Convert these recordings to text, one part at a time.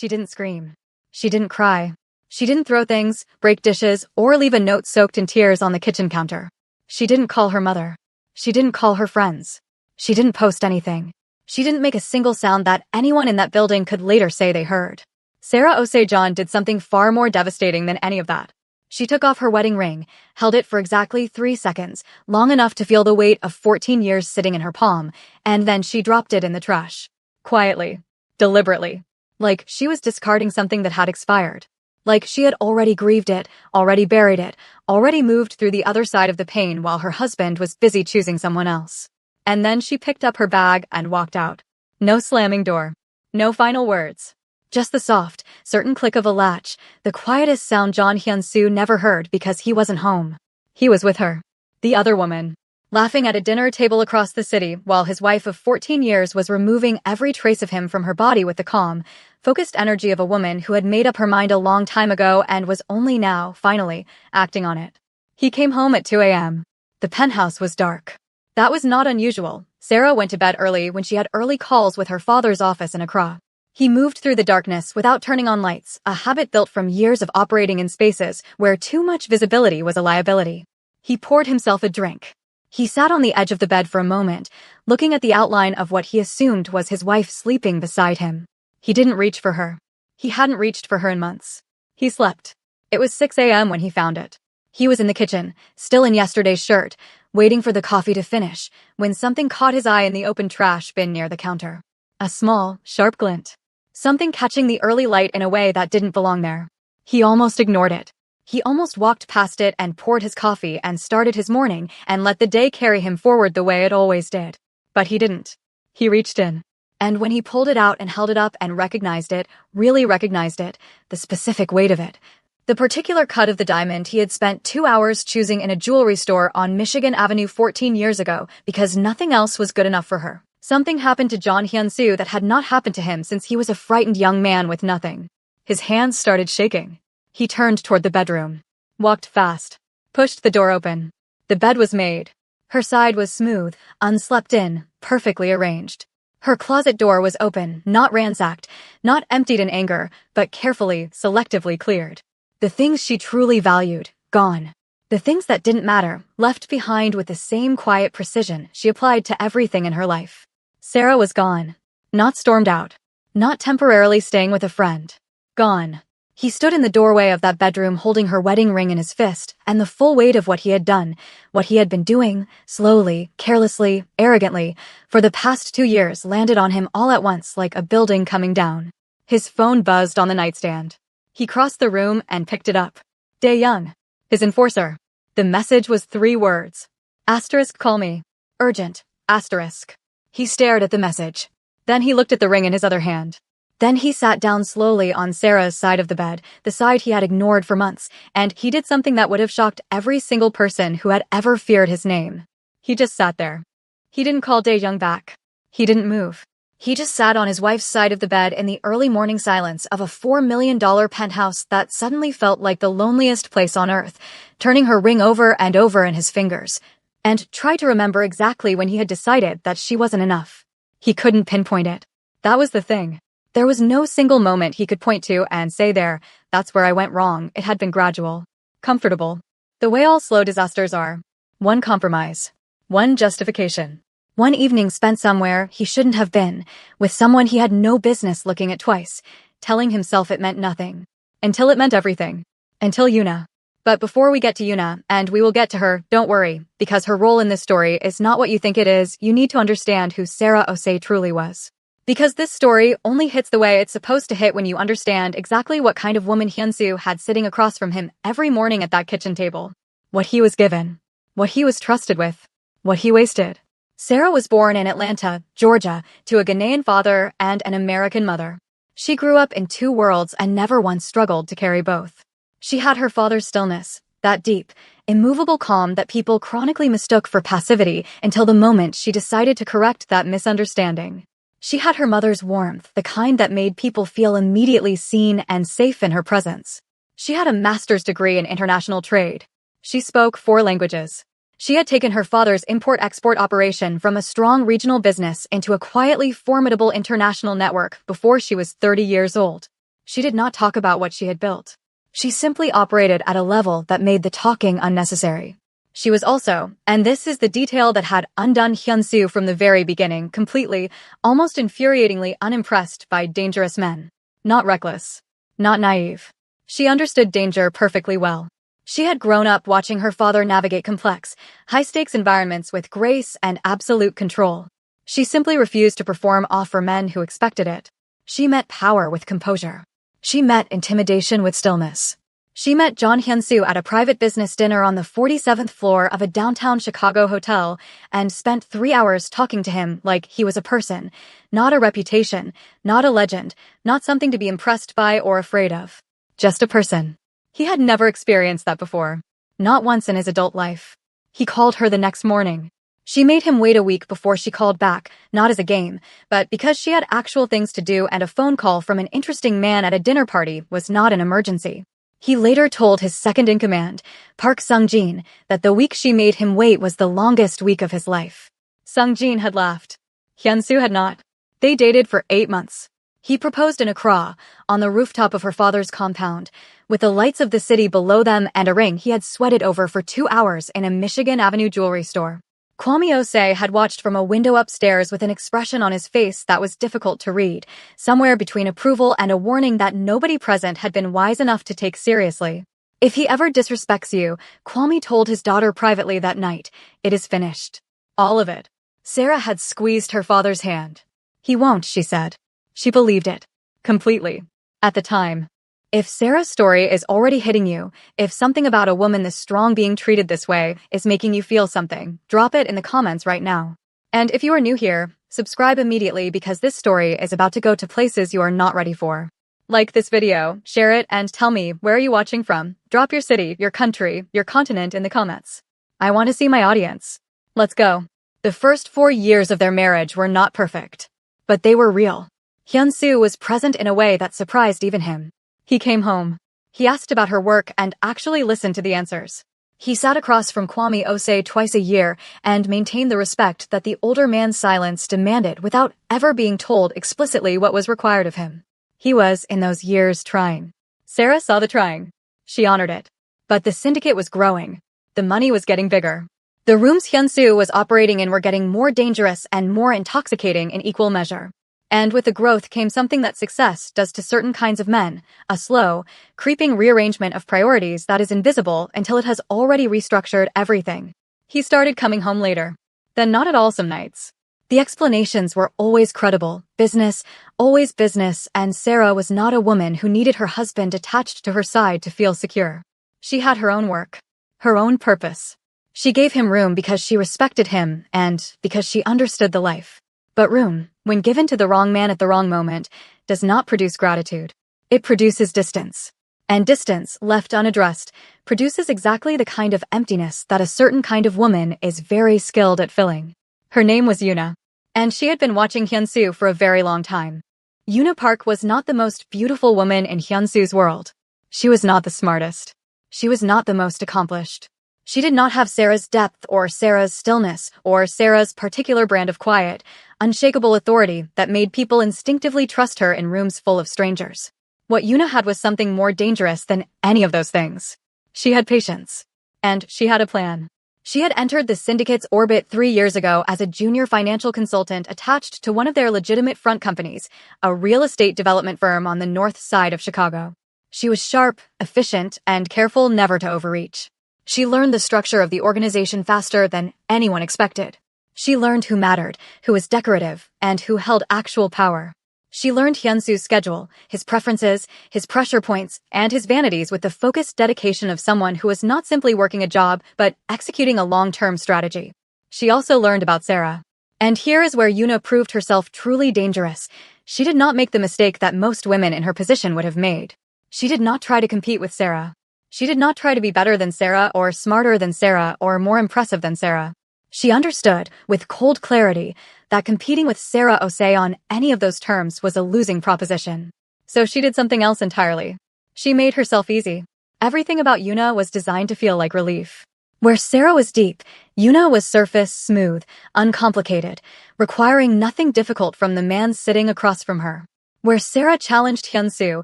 She didn't scream. She didn't cry. She didn't throw things, break dishes, or leave a note soaked in tears on the kitchen counter. She didn't call her mother. She didn't call her friends. She didn't post anything. She didn't make a single sound that anyone in that building could later say they heard. Sarah Osei-John did something far more devastating than any of that. She took off her wedding ring, held it for exactly 3 seconds, long enough to feel the weight of 14 years sitting in her palm, and then she dropped it in the trash. Quietly. Deliberately. Like she was discarding something that had expired. Like she had already grieved it, already buried it, already moved through the other side of the pain while her husband was busy choosing someone else. And then she picked up her bag and walked out. No slamming door. No final words. Just the soft, certain click of a latch, the quietest sound John Hyun-soo never heard because he wasn't home. He was with her. The other woman. Laughing at a dinner table across the city while his wife of 14 years was removing every trace of him from her body with the calm, focused energy of a woman who had made up her mind a long time ago and was only now, finally, acting on it. He came home at 2 a.m. The penthouse was dark. That was not unusual. Sarah went to bed early when she had early calls with her father's office in Accra. He moved through the darkness without turning on lights, a habit built from years of operating in spaces where too much visibility was a liability. He poured himself a drink. He sat on the edge of the bed for a moment, looking at the outline of what he assumed was his wife sleeping beside him. He didn't reach for her. He hadn't reached for her in months. He slept. It was 6 a.m. when he found it. He was in the kitchen, still in yesterday's shirt, waiting for the coffee to finish, when something caught his eye in the open trash bin near the counter. A small, sharp glint. Something catching the early light in a way that didn't belong there. He almost ignored it. He almost walked past it and poured his coffee and started his morning and let the day carry him forward the way it always did. But he didn't. He reached in. And when he pulled it out and held it up and recognized it, really recognized it, the specific weight of it, the particular cut of the diamond he had spent 2 hours choosing in a jewelry store on Michigan Avenue 14 years ago because nothing else was good enough for her. Something happened to John Hyun-soo that had not happened to him since he was a frightened young man with nothing. His hands started shaking. He turned toward the bedroom. Walked fast. Pushed the door open. The bed was made. Her side was smooth, unslept in, perfectly arranged. Her closet door was open, not ransacked, not emptied in anger, but carefully, selectively cleared. The things she truly valued, gone. The things that didn't matter, left behind with the same quiet precision she applied to everything in her life. Sarah was gone. Not stormed out. Not temporarily staying with a friend. Gone. He stood in the doorway of that bedroom holding her wedding ring in his fist, and the full weight of what he had done, what he had been doing, slowly, carelessly, arrogantly, for the past 2 years landed on him all at once like a building coming down. His phone buzzed on the nightstand. He crossed the room and picked it up. Dae-young. His enforcer. The message was 3 words. Asterisk call me. Urgent. Asterisk. He stared at the message. Then he looked at the ring in his other hand. Then he sat down slowly on Sarah's side of the bed, the side he had ignored for months, and he did something that would have shocked every single person who had ever feared his name. He just sat there. He didn't call Dae-young back. He didn't move. He just sat on his wife's side of the bed in the early morning silence of a $4 million penthouse that suddenly felt like the loneliest place on earth, turning her ring over and over in his fingers, and tried to remember exactly when he had decided that she wasn't enough. He couldn't pinpoint it. That was the thing. There was no single moment he could point to and say there, that's where I went wrong. It had been gradual. Comfortable. The way all slow disasters are. One compromise. One justification. One evening spent somewhere he shouldn't have been, with someone he had no business looking at twice, telling himself it meant nothing. Until it meant everything. Until Yuna. But before we get to Yuna, and we will get to her, don't worry, because her role in this story is not what you think it is. You need to understand who Sarah Osei truly was. Because this story only hits the way it's supposed to hit when you understand exactly what kind of woman Hyun-soo had sitting across from him every morning at that kitchen table. What he was given. What he was trusted with. What he wasted. Sarah was born in Atlanta, Georgia, to a Ghanaian father and an American mother. She grew up in 2 worlds and never once struggled to carry both. She had her father's stillness, that deep, immovable calm that people chronically mistook for passivity until the moment she decided to correct that misunderstanding. She had her mother's warmth, the kind that made people feel immediately seen and safe in her presence. She had a master's degree in international trade. She spoke 4 languages. She had taken her father's import-export operation from a strong regional business into a quietly formidable international network before she was 30 years old. She did not talk about what she had built. She simply operated at a level that made the talking unnecessary. She was also, and this is the detail that had undone Hyun-soo from the very beginning, completely, almost infuriatingly unimpressed by dangerous men. Not reckless. Not naive. She understood danger perfectly well. She had grown up watching her father navigate complex, high-stakes environments with grace and absolute control. She simply refused to perform off for men who expected it. She met power with composure. She met intimidation with stillness. She met John Hyun-soo at a private business dinner on the 47th floor of a downtown Chicago hotel and spent 3 hours talking to him like he was a person, not a reputation, not a legend, not something to be impressed by or afraid of. Just a person. He had never experienced that before. Not once in his adult life. He called her the next morning. She made him wait a week before she called back, not as a game, but because she had actual things to do and a phone call from an interesting man at a dinner party was not an emergency. He later told his second-in-command, Park Sung-jin, that the week she made him wait was the longest week of his life. Sung-jin had laughed. Hyun-soo had not. They dated for 8 months. He proposed in Accra, on the rooftop of her father's compound, with the lights of the city below them and a ring he had sweated over for 2 hours in a Michigan Avenue jewelry store. Kwame Osei had watched from a window upstairs with an expression on his face that was difficult to read, somewhere between approval and a warning that nobody present had been wise enough to take seriously. If he ever disrespects you, Kwame told his daughter privately that night, it is finished. All of it. Sarah had squeezed her father's hand. He won't, she said. She believed it. Completely. At the time. If Sarah's story is already hitting you, if something about a woman this strong being treated this way is making you feel something, drop it in the comments right now. And if you are new here, subscribe immediately because this story is about to go to places you are not ready for. Like this video, share it, and tell me where are you watching from. Drop your city, your country, your continent in the comments. I want to see my audience. Let's go. The first 4 years of their marriage were not perfect, but they were real. Hyun-soo was present in a way that surprised even him. He came home. He asked about her work and actually listened to the answers. He sat across from Kwame Osei twice a year and maintained the respect that the older man's silence demanded without ever being told explicitly what was required of him. He was, in those years, trying. Sarah saw the trying. She honored it. But the syndicate was growing. The money was getting bigger. The rooms Hyun-soo was operating in were getting more dangerous and more intoxicating in equal measure. And with the growth came something that success does to certain kinds of men, a slow, creeping rearrangement of priorities that is invisible until it has already restructured everything. He started coming home later. Then not at all some nights. The explanations were always credible, business, always business, and Sarah was not a woman who needed her husband attached to her side to feel secure. She had her own work, her own purpose. She gave him room because she respected him and because she understood the life. But room, when given to the wrong man at the wrong moment, does not produce gratitude. It produces distance. And distance, left unaddressed, produces exactly the kind of emptiness that a certain kind of woman is very skilled at filling. Her name was Yuna. And she had been watching Hyun-soo for a very long time. Yuna Park was not the most beautiful woman in Hyun-soo's world. She was not the smartest. She was not the most accomplished. She did not have Sarah's depth or Sarah's stillness or Sarah's particular brand of quiet, unshakable authority that made people instinctively trust her in rooms full of strangers. What Yuna had was something more dangerous than any of those things. She had patience. And she had a plan. She had entered the syndicate's orbit 3 years ago as a junior financial consultant attached to one of their legitimate front companies, a real estate development firm on the north side of Chicago. She was sharp, efficient, and careful never to overreach. She learned the structure of the organization faster than anyone expected. She learned who mattered, who was decorative, and who held actual power. She learned Hyun-soo's schedule, his preferences, his pressure points, and his vanities with the focused dedication of someone who was not simply working a job, but executing a long-term strategy. She also learned about Sarah. And here is where Yuna proved herself truly dangerous. She did not make the mistake that most women in her position would have made. She did not try to compete with Sarah. She did not try to be better than Sarah or smarter than Sarah or more impressive than Sarah. She understood, with cold clarity, that competing with Sarah Osei on any of those terms was a losing proposition. So she did something else entirely. She made herself easy. Everything about Yuna was designed to feel like relief. Where Sarah was deep, Yuna was surface, smooth, uncomplicated, requiring nothing difficult from the man sitting across from her. where Sarah challenged Hyun-soo,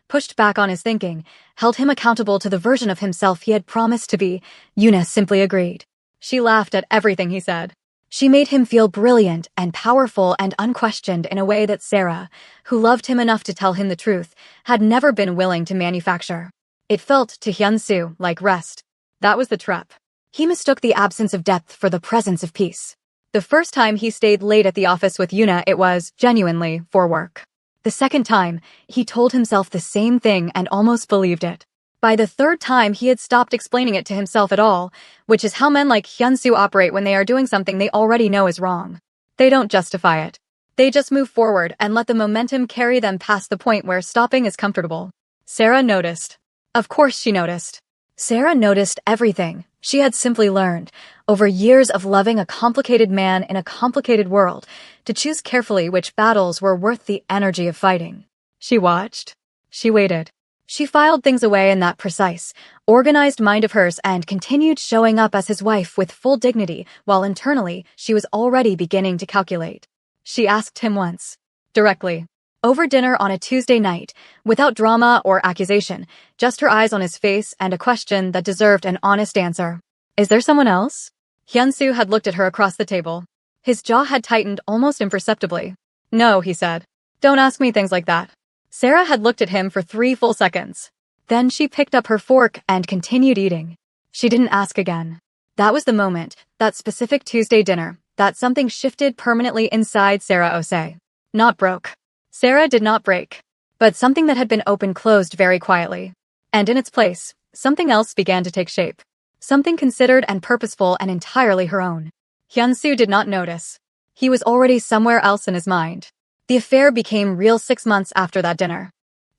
pushed back on his thinking, held him accountable to the version of himself he had promised to be. Yoona simply agreed. She laughed at everything he said. She made him feel brilliant and powerful and unquestioned in a way that Sarah, who loved him enough to tell him the truth, had never been willing to manufacture. It felt to Hyun-soo like rest. That was the trap. He mistook the absence of depth for the presence of peace. The first time he stayed late at the office with Yoona, it was, genuinely, for work. The second time, he told himself the same thing and almost believed it. By the third time, he had stopped explaining it to himself at all, which is how men like Hyun-soo operate when they are doing something they already know is wrong. They don't justify it. They just move forward and let the momentum carry them past the point where stopping is comfortable. Sarah noticed. Of course she noticed. Sarah noticed everything. She had simply learned, over years of loving a complicated man in a complicated world, to choose carefully which battles were worth the energy of fighting. She watched. She waited. She filed things away in that precise, organized mind of hers and continued showing up as his wife with full dignity, while internally she was already beginning to calculate. She asked him once, directly, over dinner on a Tuesday night, without drama or accusation, just her eyes on his face and a question that deserved an honest answer. Is there someone else? Hyun-soo had looked at her across the table. His jaw had tightened almost imperceptibly. No, he said. Don't ask me things like that. Sarah had looked at him for 3 full seconds. Then she picked up her fork and continued eating. She didn't ask again. That was the moment, that specific Tuesday dinner, that something shifted permanently inside Sarah Osei. Not broke. Sarah did not break. But something that had been open closed very quietly. And in its place, something else began to take shape. Something considered and purposeful and entirely her own. Hyun-soo did not notice. He was already somewhere else in his mind. The affair became real 6 months after that dinner.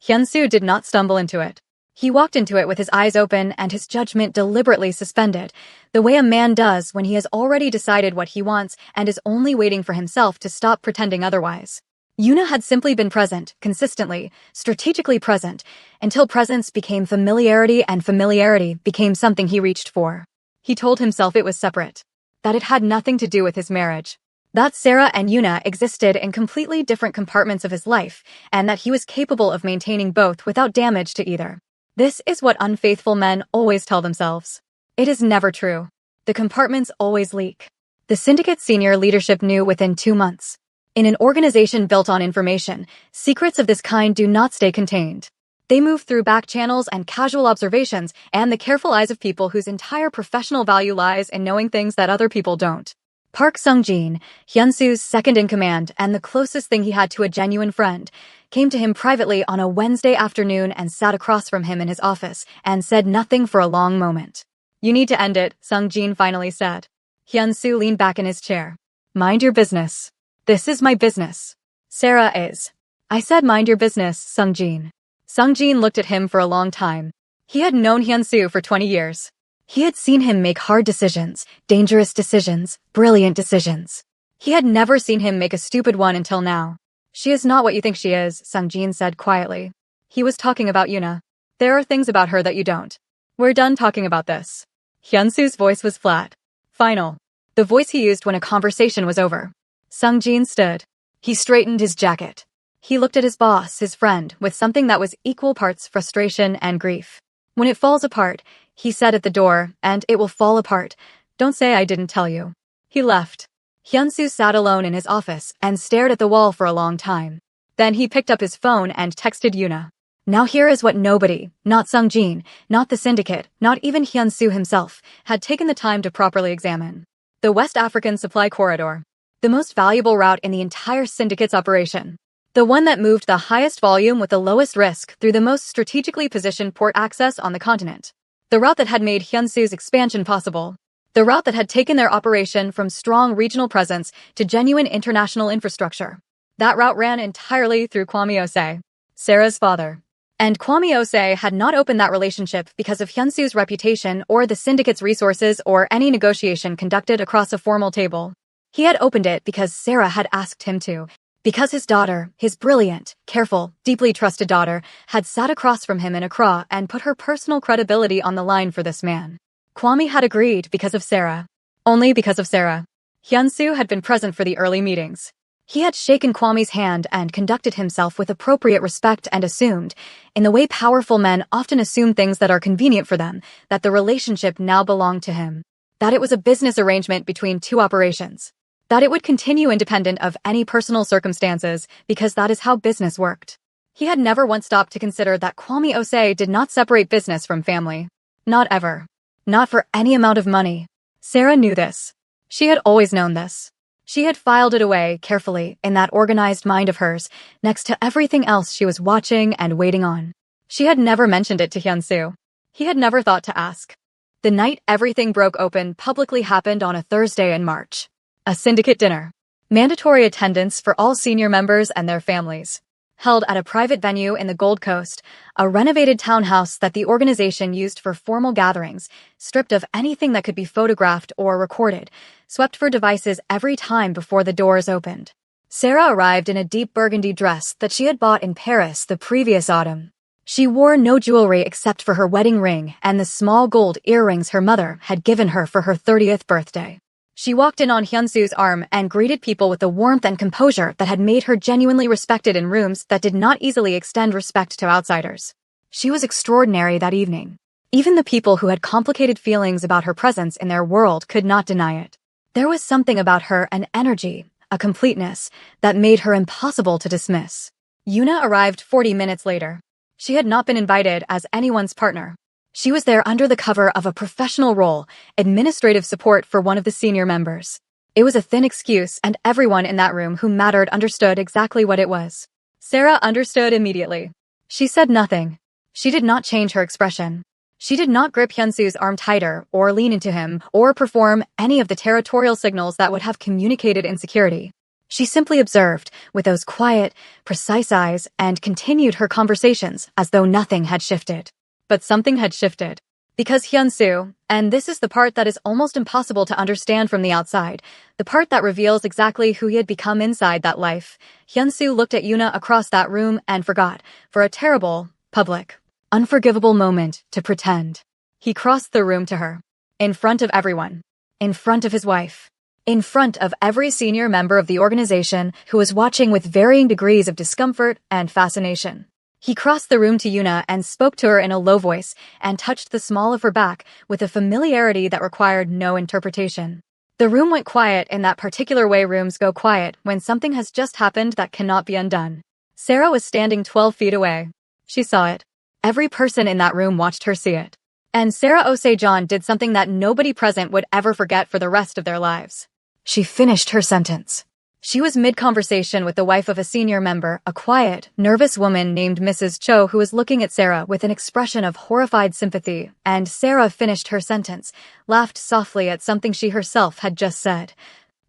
Hyun-soo did not stumble into it. He walked into it with his eyes open and his judgment deliberately suspended, the way a man does when he has already decided what he wants and is only waiting for himself to stop pretending otherwise. Yoona had simply been present, consistently, strategically present, until presence became familiarity and familiarity became something he reached for. He told himself it was separate. That it had nothing to do with his marriage. That Sarah and Yoona existed in completely different compartments of his life, and that he was capable of maintaining both without damage to either. This is what unfaithful men always tell themselves. It is never true. The compartments always leak. The syndicate's senior leadership knew within 2 months. In an organization built on information, secrets of this kind do not stay contained. They move through back channels and casual observations and the careful eyes of people whose entire professional value lies in knowing things that other people don't. Park Sung-jin, Hyun-soo's second-in-command and the closest thing he had to a genuine friend, came to him privately on a Wednesday afternoon and sat across from him in his office and said nothing for a long moment. You need to end it, Sung-jin finally said. Hyun-soo leaned back in his chair. Mind your business. This is my business. Sarah is. I said mind your business, Sung-jin. Sung-jin looked at him for a long time. He had known Hyun-soo for 20 years. He had seen him make hard decisions, dangerous decisions, brilliant decisions. He had never seen him make a stupid one until now. She is not what you think she is, Sung-jin said quietly. He was talking about Yoona. There are things about her that you don't. We're done talking about this. Hyun-soo's voice was flat. Final. The voice he used when a conversation was over. Sung-jin stood. He straightened his jacket. He looked at his boss, his friend, with something that was equal parts frustration and grief. When it falls apart, he said at the door, and it will fall apart. Don't say I didn't tell you. He left. Hyun-soo sat alone in his office and stared at the wall for a long time. Then he picked up his phone and texted Yoona. Now here is what nobody, not Sung-jin, not the syndicate, not even Hyun-soo himself, had taken the time to properly examine. The West African Supply Corridor. The most valuable route in the entire syndicate's operation. The one that moved the highest volume with the lowest risk through the most strategically positioned port access on the continent. The route that had made Hyun-soo's expansion possible. The route that had taken their operation from strong regional presence to genuine international infrastructure. That route ran entirely through Kwame Osei, Sarah's father. And Kwame Osei had not opened that relationship because of Hyun-soo's reputation or the syndicate's resources or any negotiation conducted across a formal table. He had opened it because Sarah had asked him to, because his daughter, his brilliant, careful, deeply trusted daughter, had sat across from him in Accra and put her personal credibility on the line for this man. Kwame had agreed because of Sarah. Only because of Sarah. Hyun-soo had been present for the early meetings. He had shaken Kwame's hand and conducted himself with appropriate respect and assumed, in the way powerful men often assume things that are convenient for them, that the relationship now belonged to him. That it was a business arrangement between two operations. That it would continue independent of any personal circumstances because that is how business worked. He had never once stopped to consider that Kwame Osei did not separate business from family. Not ever. Not for any amount of money. Sarah knew this. She had always known this. She had filed it away carefully in that organized mind of hers, next to everything else she was watching and waiting on. She had never mentioned it to Hyun-soo. He had never thought to ask. The night everything broke open publicly happened on a Thursday in March. A syndicate dinner. Mandatory attendance for all senior members and their families. Held at a private venue in the Gold Coast, a renovated townhouse that the organization used for formal gatherings, stripped of anything that could be photographed or recorded, swept for devices every time before the doors opened. Sarah arrived in a deep burgundy dress that she had bought in Paris the previous autumn. She wore no jewelry except for her wedding ring and the small gold earrings her mother had given her for her 30th birthday. She walked in on Hyun-soo's arm and greeted people with the warmth and composure that had made her genuinely respected in rooms that did not easily extend respect to outsiders. She was extraordinary that evening. Even the people who had complicated feelings about her presence in their world could not deny it. There was something about her, an energy, a completeness, that made her impossible to dismiss. Yuna arrived 40 minutes later. She had not been invited as anyone's partner. She was there under the cover of a professional role, administrative support for one of the senior members. It was a thin excuse, and everyone in that room who mattered understood exactly what it was. Sarah understood immediately. She said nothing. She did not change her expression. She did not grip Hyun-soo's arm tighter, or lean into him, or perform any of the territorial signals that would have communicated insecurity. She simply observed, with those quiet, precise eyes, and continued her conversations as though nothing had shifted. But something had shifted. Because Hyun-soo, and this is the part that is almost impossible to understand from the outside, the part that reveals exactly who he had become inside that life, Hyun-soo looked at Yuna across that room and forgot, for a terrible, public, unforgivable moment, to pretend. He crossed the room to her. In front of everyone. In front of his wife. In front of every senior member of the organization who was watching with varying degrees of discomfort and fascination. He crossed the room to Yuna and spoke to her in a low voice and touched the small of her back with a familiarity that required no interpretation. The room went quiet in that particular way rooms go quiet when something has just happened that cannot be undone. Sarah was standing 12 feet away. She saw it. Every person in that room watched her see it. And Sarah Osei-jeon did something that nobody present would ever forget for the rest of their lives. She finished her sentence. She was mid-conversation with the wife of a senior member, a quiet, nervous woman named Mrs. Cho who was looking at Sarah with an expression of horrified sympathy, and Sarah finished her sentence, laughed softly at something she herself had just said,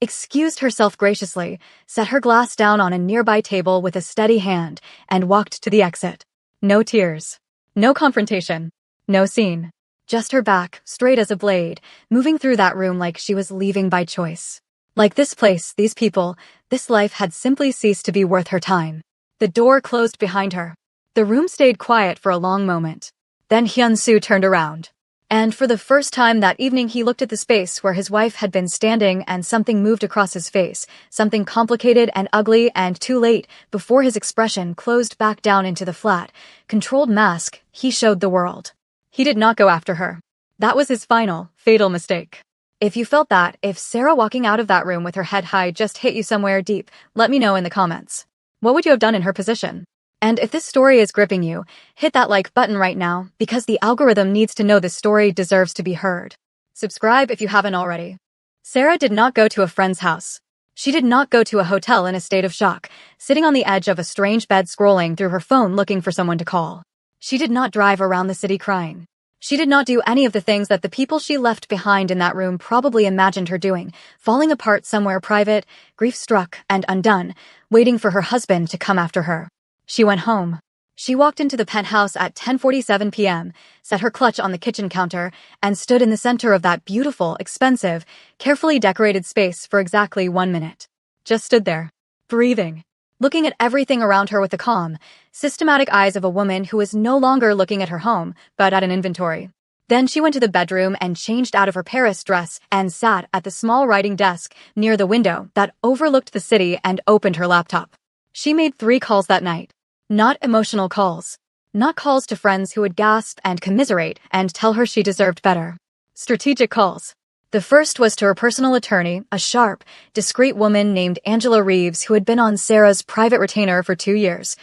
excused herself graciously, set her glass down on a nearby table with a steady hand, and walked to the exit. No tears. No confrontation. No scene. Just her back, straight as a blade, moving through that room like she was leaving by choice. Like this place, these people, this life had simply ceased to be worth her time. The door closed behind her. The room stayed quiet for a long moment. Then Hyun-soo turned around. And for the first time that evening he looked at the space where his wife had been standing and something moved across his face, something complicated and ugly and too late, before his expression closed back down into the flat, controlled mask he showed the world. He did not go after her. That was his final, fatal mistake. If you felt that, if Sarah walking out of that room with her head high just hit you somewhere deep, let me know in the comments. What would you have done in her position? And if this story is gripping you, hit that like button right now, because the algorithm needs to know this story deserves to be heard. Subscribe if you haven't already. Sarah did not go to a friend's house. She did not go to a hotel in a state of shock, sitting on the edge of a strange bed scrolling through her phone looking for someone to call. She did not drive around the city crying. She did not do any of the things that the people she left behind in that room probably imagined her doing, falling apart somewhere private, grief-struck and undone, waiting for her husband to come after her. She went home. She walked into the penthouse at 10:47 p.m., set her clutch on the kitchen counter, and stood in the center of that beautiful, expensive, carefully decorated space for exactly 1 minute. Just stood there, breathing, looking at everything around her with the calm, systematic eyes of a woman who was no longer looking at her home, but at an inventory. Then she went to the bedroom and changed out of her Paris dress and sat at the small writing desk near the window that overlooked the city and opened her laptop. She made 3 calls that night. Not emotional calls. Not calls to friends who would gasp and commiserate and tell her she deserved better. Strategic calls. The first was to her personal attorney, a sharp, discreet woman named Angela Reeves who had been on Sarah's private retainer for 2 years,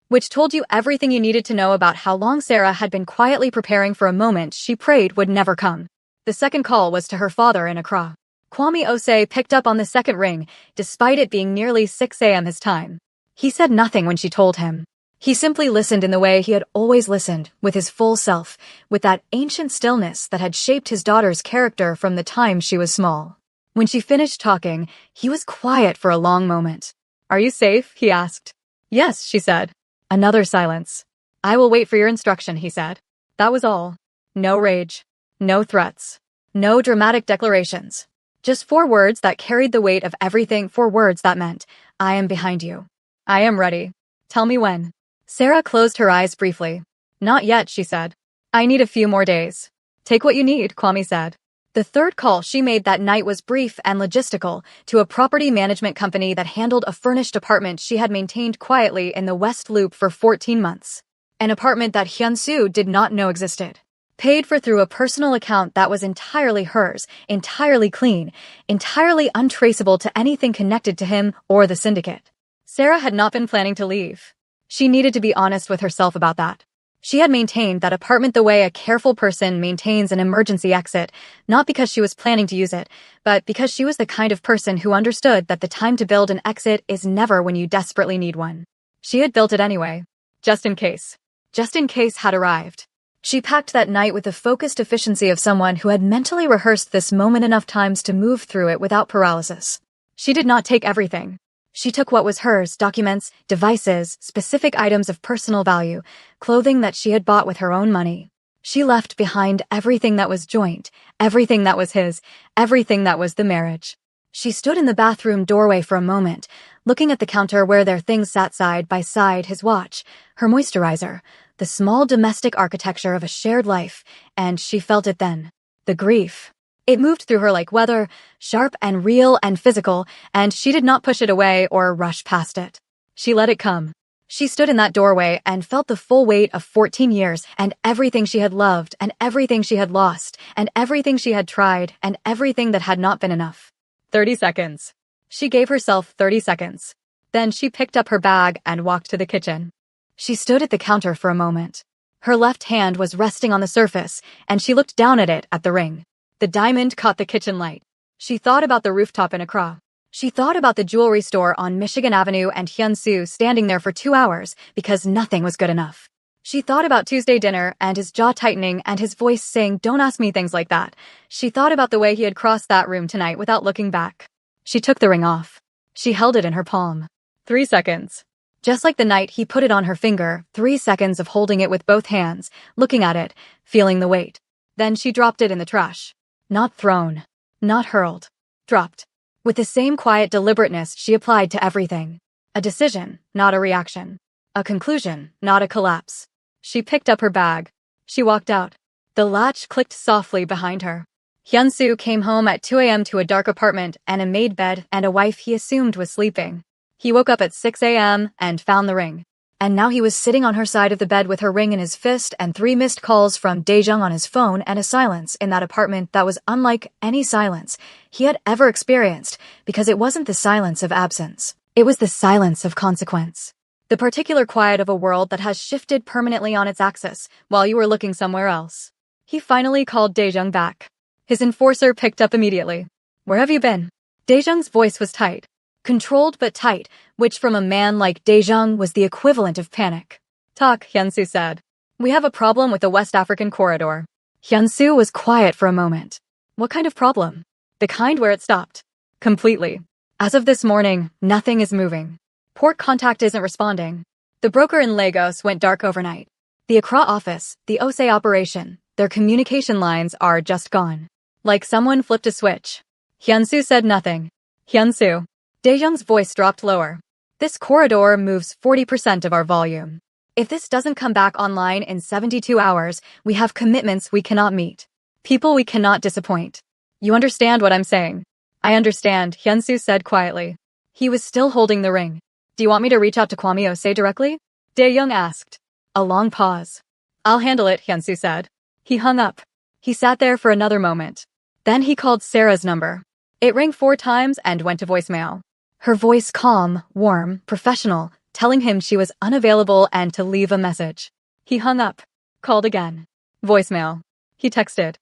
which told you everything you needed to know about how long Sarah had been quietly preparing for a moment she prayed would never come. The second call was to her father in Accra. Kwame Osei picked up on the second ring, despite it being nearly 6 a.m. his time. He said nothing when she told him. He simply listened in the way he had always listened, with his full self, with that ancient stillness that had shaped his daughter's character from the time she was small. When she finished talking, he was quiet for a long moment. "Are you safe?" he asked. "Yes," she said. Another silence. "I will wait for your instruction," he said. That was all. No rage. No threats. No dramatic declarations. Just 4 words that carried the weight of everything, 4 words that meant, "I am behind you. I am ready. Tell me when." Sarah closed her eyes briefly. "Not yet," she said. "I need a few more days." "Take what you need," Kwame said. The third call she made that night was brief and logistical to a property management company that handled a furnished apartment she had maintained quietly in the West Loop for 14 months. An apartment that Hyun-soo did not know existed. Paid for through a personal account that was entirely hers, entirely clean, entirely untraceable to anything connected to him or the syndicate. Sarah had not been planning to leave. She needed to be honest with herself about that. She had maintained that apartment the way a careful person maintains an emergency exit, not because she was planning to use it, but because she was the kind of person who understood that the time to build an exit is never when you desperately need one. She had built it anyway. Just in case. Just in case had arrived. She packed that night with the focused efficiency of someone who had mentally rehearsed this moment enough times to move through it without paralysis. She did not take everything. She took what was hers, documents, devices, specific items of personal value, clothing that she had bought with her own money. She left behind everything that was joint, everything that was his, everything that was the marriage. She stood in the bathroom doorway for a moment, looking at the counter where their things sat side by side, his watch, her moisturizer, the small domestic architecture of a shared life, and she felt it then. The grief. It moved through her like weather, sharp and real and physical, and she did not push it away or rush past it. She let it come. She stood in that doorway and felt the full weight of 14 years and everything she had loved and everything she had lost and everything she had tried and everything that had not been enough. 30 seconds. She gave herself 30 seconds. Then she picked up her bag and walked to the kitchen. She stood at the counter for a moment. Her left hand was resting on the surface, and she looked down at it, at the ring. The diamond caught the kitchen light. She thought about the rooftop in Accra. She thought about the jewelry store on Michigan Avenue and Hyun-soo standing there for 2 hours because nothing was good enough. She thought about Tuesday dinner and his jaw tightening and his voice saying, "Don't ask me things like that." She thought about the way he had crossed that room tonight without looking back. She took the ring off. She held it in her palm. 3 seconds. Just like the night he put it on her finger, 3 seconds of holding it with both hands, looking at it, feeling the weight. Then she dropped it in the trash. Not thrown. Not hurled. Dropped. With the same quiet deliberateness she applied to everything. A decision, not a reaction. A conclusion, not a collapse. She picked up her bag. She walked out. The latch clicked softly behind her. Hyun-soo came home at 2 a.m. to a dark apartment and a made bed and a wife he assumed was sleeping. He woke up at 6 a.m. and found the ring. And now he was sitting on her side of the bed with her ring in his fist and 3 missed calls from Daejung on his phone and a silence in that apartment that was unlike any silence he had ever experienced because it wasn't the silence of absence. It was the silence of consequence. The particular quiet of a world that has shifted permanently on its axis while you were looking somewhere else. He finally called Daejung back. His enforcer picked up immediately. "Where have you been?" Daejung's voice was tight. Controlled but tight, which from a man like Daejung was the equivalent of panic. "Talk," Hyun-soo said. "We have a problem with the West African corridor." Hyun-soo was quiet for a moment. "What kind of problem?" "The kind where it stopped. Completely. As of this morning, nothing is moving. Port contact isn't responding. The broker in Lagos went dark overnight. The Accra office, the Osei operation, their communication lines are just gone. Like someone flipped a switch." Hyun-soo said nothing. "Hyun-soo." Daejung's voice dropped lower. "This corridor moves 40% of our volume. If this doesn't come back online in 72 hours, we have commitments we cannot meet. People we cannot disappoint. You understand what I'm saying? I understand, Hyunsu said quietly. He was still holding the ring. Do you want me to reach out to Kwame Ose directly? Dae-young asked. A long pause. I'll handle it, Hyunsu said. He hung up. He sat there for another moment. Then he called Sarah's number. It rang 4 times and went to voicemail. Her voice calm, warm, professional, telling him she was unavailable and to leave a message. He hung up. Called again. Voicemail. He texted.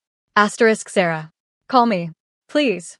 Sarah. Call me. Please.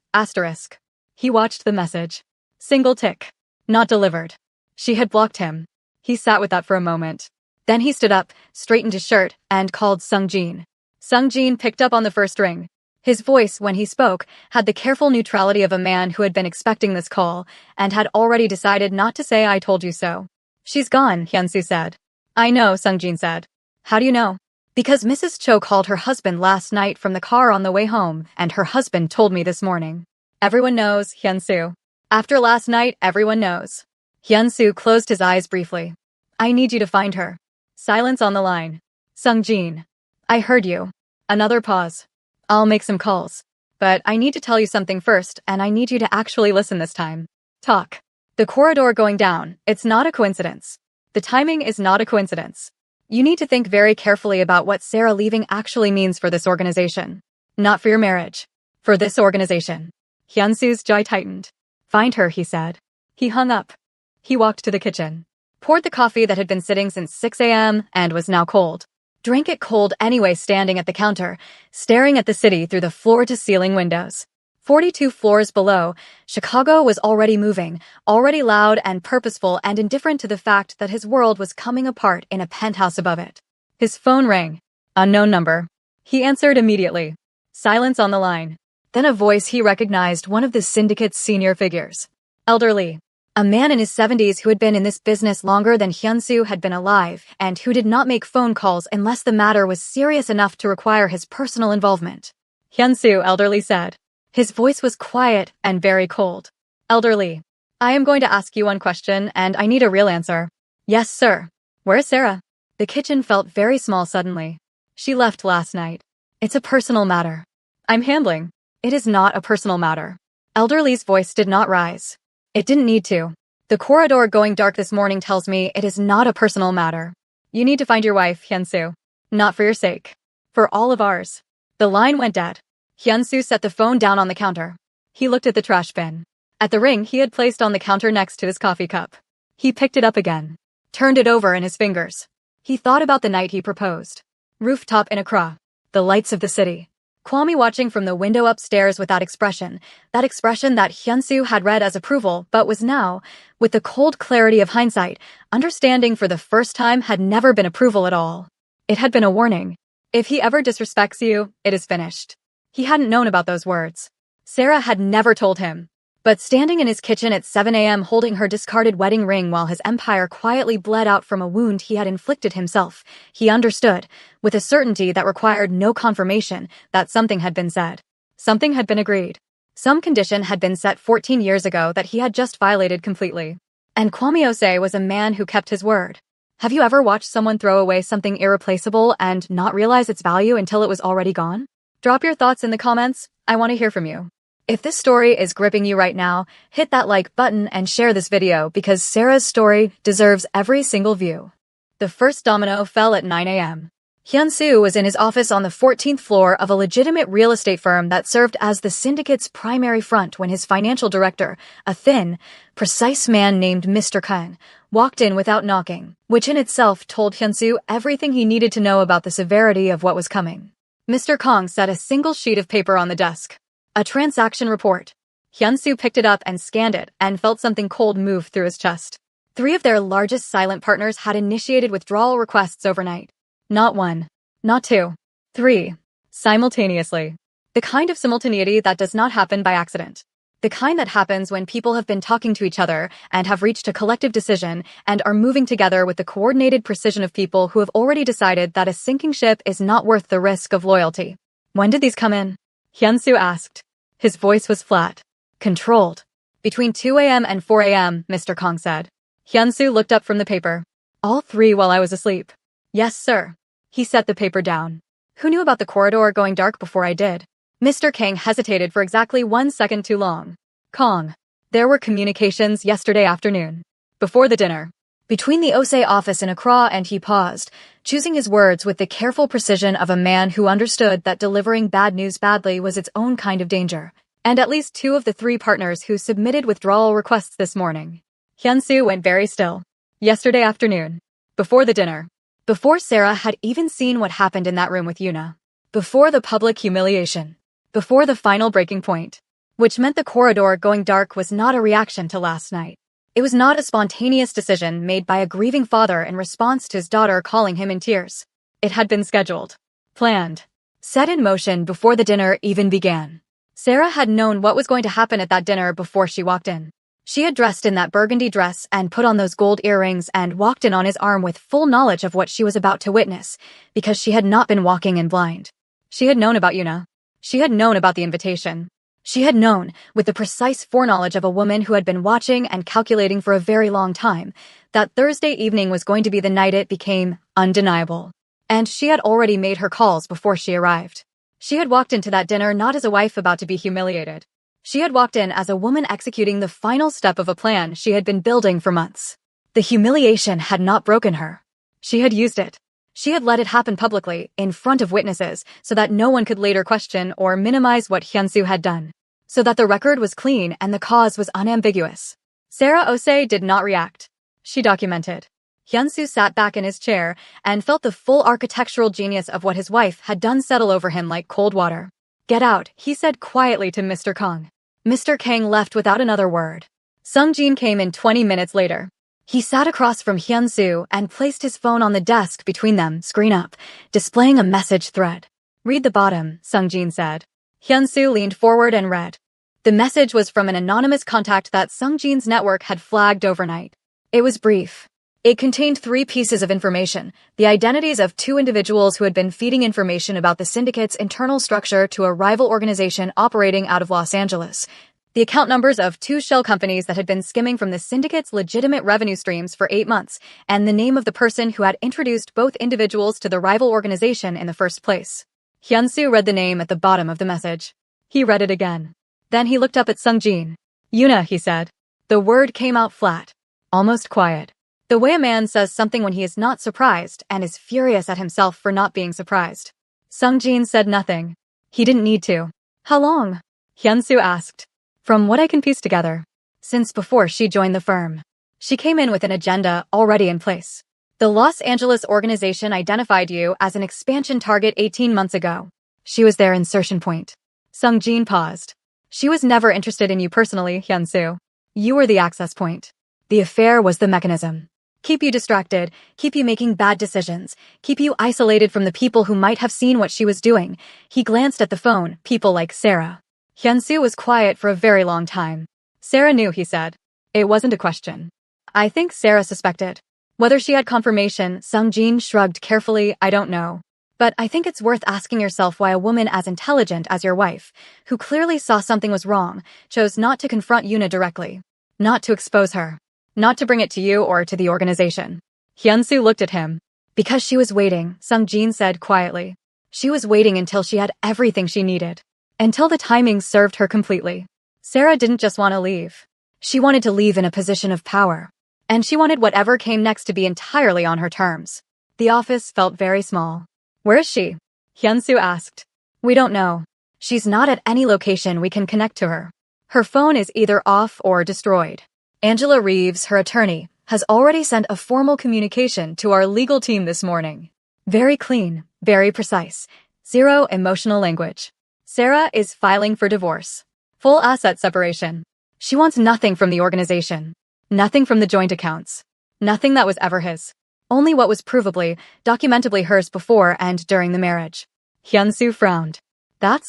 He watched the message. Single tick. Not delivered. She had blocked him. He sat with that for a moment. Then he stood up, straightened his shirt, and called Sung-jin. Sung-jin picked up on the first ring. His voice, when he spoke, had the careful neutrality of a man who had been expecting this call and had already decided not to say I told you so. She's gone, Hyunsu said. I know, Sung-jin said. How do you know? Because Mrs. Cho called her husband last night from the car on the way home, and her husband told me this morning. Everyone knows, Hyunsu. After last night, everyone knows. Hyunsu closed his eyes briefly. I need you to find her. Silence on the line. Sung-jin. I heard you. Another pause. I'll make some calls. But I need to tell you something first, and I need you to actually listen this time. Talk. The corridor going down, it's not a coincidence. The timing is not a coincidence. You need to think very carefully about what Sarah leaving actually means for this organization. Not for your marriage. For this organization. Hyunsu's jaw tightened. Find her, he said. He hung up. He walked to the kitchen. Poured the coffee that had been sitting since 6 a.m. and was now cold. Drank it cold anyway, standing at the counter, staring at the city through the floor-to-ceiling windows. 42 floors below, Chicago was already moving, already loud and purposeful and indifferent to the fact that his world was coming apart in a penthouse above it. His phone rang. Unknown number. He answered immediately. Silence on the line. Then a voice he recognized, one of the syndicate's senior figures. Elderly. A man in his 70s who had been in this business longer than Hyunsu had been alive and who did not make phone calls unless the matter was serious enough to require his personal involvement. Hyunsu, elderly said. His voice was quiet and very cold. Elderly. I am going to ask you one question and I need a real answer. Yes, sir. Where is Sarah? The kitchen felt very small suddenly. She left last night. It's a personal matter. I'm handling. It is not a personal matter. Elderly's voice did not rise. It didn't need to. The corridor going dark this morning tells me it is not a personal matter. You need to find your wife, Hyunsu. Not for your sake. For all of ours. The line went dead. Hyunsu set the phone down on the counter. He looked at the trash bin. At the ring he had placed on the counter next to his coffee cup. He picked it up again. Turned it over in his fingers. He thought about the night he proposed. Rooftop in Accra. The lights of the city. Kwame watching from the window upstairs with that expression that Hyunsu had read as approval but was now, with the cold clarity of hindsight, understanding for the first time had never been approval at all. It had been a warning. If he ever disrespects you, it is finished. He hadn't known about those words. Sarah had never told him. But standing in his kitchen at 7 a.m. holding her discarded wedding ring while his empire quietly bled out from a wound he had inflicted himself, he understood, with a certainty that required no confirmation, that something had been said. Something had been agreed. Some condition had been set 14 years ago that he had just violated completely. And Kwame Ose was a man who kept his word. Have you ever watched someone throw away something irreplaceable and not realize its value until it was already gone? Drop your thoughts in the comments. I want to hear from you. If this story is gripping you right now, hit that like button and share this video because Sarah's story deserves every single view. The first domino fell at 9 a.m. Hyunsu was in his office on the 14th floor of a legitimate real estate firm that served as the syndicate's primary front when his financial director, a thin, precise man named Mr. Kang, walked in without knocking, which in itself told Hyunsu everything he needed to know about the severity of what was coming. Mr. Kang set a single sheet of paper on the desk. A transaction report. Hyunsu picked it up and scanned it and felt something cold move through his chest. 3 of their largest silent partners had initiated withdrawal requests overnight. Not 1. Not 2. 3. Simultaneously. The kind of simultaneity that does not happen by accident. The kind that happens when people have been talking to each other and have reached a collective decision and are moving together with the coordinated precision of people who have already decided that a sinking ship is not worth the risk of loyalty. When did these come in? Hyunsu asked. His voice was flat. Controlled. Between 2 a.m. and 4 a.m., Mr. Kang said. Hyunsu looked up from the paper. All 3 while I was asleep. Yes, sir. He set the paper down. Who knew about the corridor going dark before I did? Mr. Kang hesitated for exactly 1 second too long. Kong. There were communications yesterday afternoon. Before the dinner. Between the Osei office and Accra, and he paused, choosing his words with the careful precision of a man who understood that delivering bad news badly was its own kind of danger. And at least 2 of the 3 partners who submitted withdrawal requests this morning. Hyun-soo went very still. Yesterday afternoon. Before the dinner. Before Sarah had even seen what happened in that room with Yuna. Before the public humiliation. Before the final breaking point. Which meant the corridor going dark was not a reaction to last night. It was not a spontaneous decision made by a grieving father in response to his daughter calling him in tears. It had been scheduled. Planned. Set in motion before the dinner even began. Sarah had known what was going to happen at that dinner before she walked in. She had dressed in that burgundy dress and put on those gold earrings and walked in on his arm with full knowledge of what she was about to witness, because she had not been walking in blind. She had known about Yuna. She had known about the invitation. She had known, with the precise foreknowledge of a woman who had been watching and calculating for a very long time, that Thursday evening was going to be the night it became undeniable. And she had already made her calls before she arrived. She had walked into that dinner not as a wife about to be humiliated. She had walked in as a woman executing the final step of a plan she had been building for months. The humiliation had not broken her. She had used it. She had let it happen publicly, in front of witnesses, so that no one could later question or minimize what Hyun-soo had done. So that the record was clean and the cause was unambiguous. Sarah Osei did not react. She documented. Hyun-soo sat back in his chair and felt the full architectural genius of what his wife had done settle over him like cold water. Get out, he said quietly to Mr. Kang. Mr. Kang left without another word. Sung Jin came in 20 minutes later. He sat across from Hyun-soo and placed his phone on the desk between them, screen up, displaying a message thread. Read the bottom, Sung Jin said. Hyun-soo leaned forward and read. The message was from an anonymous contact that Sung Jin's network had flagged overnight. It was brief. It contained 3 pieces of information, the identities of 2 individuals who had been feeding information about the syndicate's internal structure to a rival organization operating out of Los Angeles, the account numbers of 2 shell companies that had been skimming from the syndicate's legitimate revenue streams for 8 months, and the name of the person who had introduced both individuals to the rival organization in the first place. Hyun-soo read the name at the bottom of the message. He read it again. Then he looked up at Sung Jin. Yuna, he said. The word came out flat, almost quiet. The way a man says something when he is not surprised and is furious at himself for not being surprised. Sung Jin said nothing. He didn't need to. How long? Hyun-soo asked. From what I can piece together. Since before she joined the firm. She came in with an agenda already in place. The Los Angeles organization identified you as an expansion target 18 months ago. She was their insertion point. Sung Jin paused. She was never interested in you personally, Hyun-soo. You were the access point. The affair was the mechanism. Keep you distracted, keep you making bad decisions, keep you isolated from the people who might have seen what she was doing. He glanced at the phone, people like Sarah. Hyun-soo was quiet for a very long time. Sarah knew, he said. It wasn't a question. I think Sarah suspected. Whether she had confirmation, Sung Jin shrugged carefully, I don't know. But I think it's worth asking yourself why a woman as intelligent as your wife, who clearly saw something was wrong, chose not to confront Yuna directly. Not to expose her. Not to bring it to you or to the organization. Hyun-soo looked at him. Because she was waiting, Sung Jin said quietly. She was waiting until she had everything she needed. Until the timing served her completely. Sarah didn't just want to leave. She wanted to leave in a position of power. And she wanted whatever came next to be entirely on her terms. The office felt very small. Where is she? Hyun-soo asked. We don't know. She's not at any location we can connect to her. Her phone is either off or destroyed. Angela Reeves, her attorney, has already sent a formal communication to our legal team this morning. Very clean, very precise. Zero emotional language. Sarah is filing for divorce. Full asset separation. She wants nothing from the organization. Nothing from the joint accounts. Nothing that was ever his. Only what was provably, documentably hers before and during the marriage. Hyun-soo frowned.